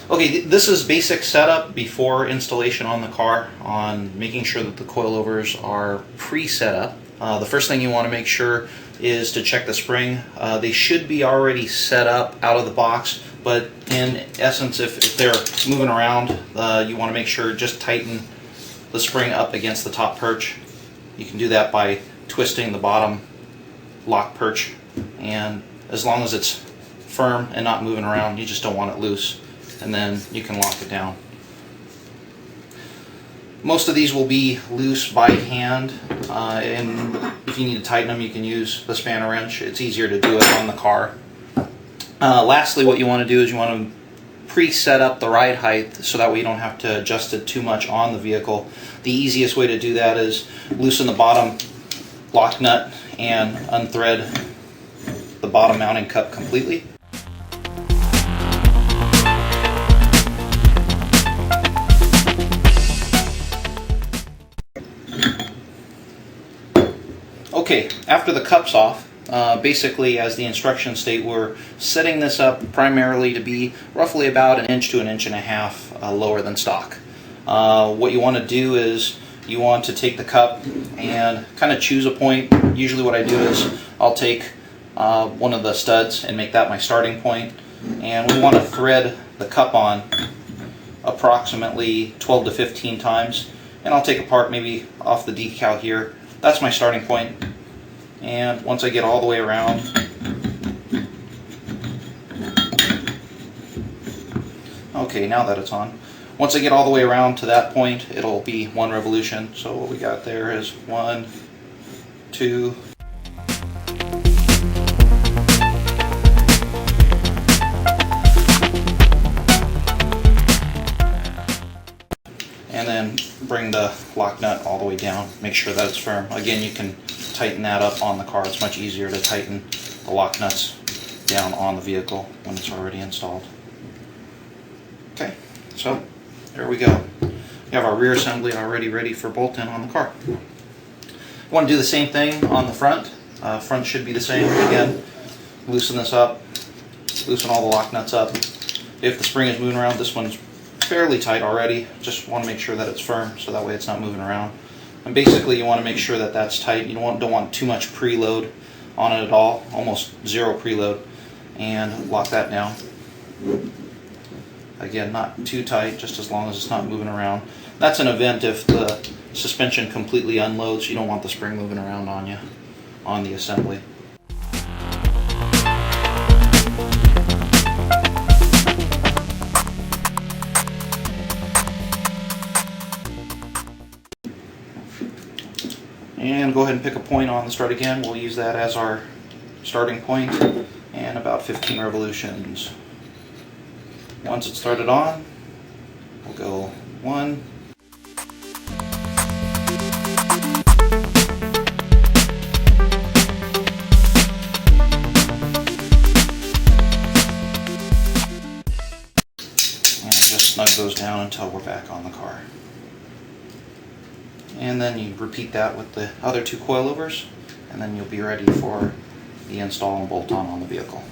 Okay, this is basic setup before installation on the car, on making sure that the coilovers are pre-set up. The first thing you want to make sure is to check the spring. They should be already set up out of the box, but in essence, if they're moving around, you want to make sure just tighten the spring up against the top perch. You can do that by twisting the bottom lock perch, and as long as it's firm and not moving around, you just don't want it loose, and then you can lock it down. Most of these will be loose by hand, and if you need to tighten them, you can use the spanner wrench. It's easier to do it on the car. Lastly, what you want to do is you want to pre-set up the ride height so that way you don't have to adjust it too much on the vehicle. The easiest way to do that is loosen the bottom lock nut and unthread the bottom mounting cup completely. Okay, after the cup's off, basically as the instructions state, we're setting this up primarily to be roughly about 1 inch to 1.5 inches lower than stock. What you want to do is you want to take the cup and kind of choose a point. Usually what I do is I'll take one of the studs and make that my starting point, and we want to thread the cup on approximately 12 to 15 times, and I'll take a part maybe off the decal here. That's my starting point. And once I get all the way around, okay, now that it's on, once I get all the way around to that point, it'll be 1 revolution. So what we got there is 1, 2, and then bring the lock nut all the way down. Make sure that it's firm. Again, you can tighten that up on the car. It's much easier to tighten the lock nuts down on the vehicle when it's already installed. Okay, so there we go. We have our rear assembly already ready for bolt-in on the car. You want to do the same thing on the front. Front should be the same. Again, loosen this up, loosen all the lock nuts up. If the spring is moving around, this one's fairly tight already. Just want to make sure that it's firm so that way it's not moving around. And basically you want to make sure that that's tight. You don't want too much preload on it at all, almost zero preload, and lock that down. Again, not too tight, just as long as it's not moving around. That's an event if the suspension completely unloads. You don't want the spring moving around on you on the assembly. And go ahead and pick a point on the start again. We'll use that as our starting point, and about 15 revolutions. Once it's started on, we'll go 1, and just snug those down until we're back on the car. And then you repeat that with the other 2 coilovers, and then you'll be ready for the install and bolt on the vehicle.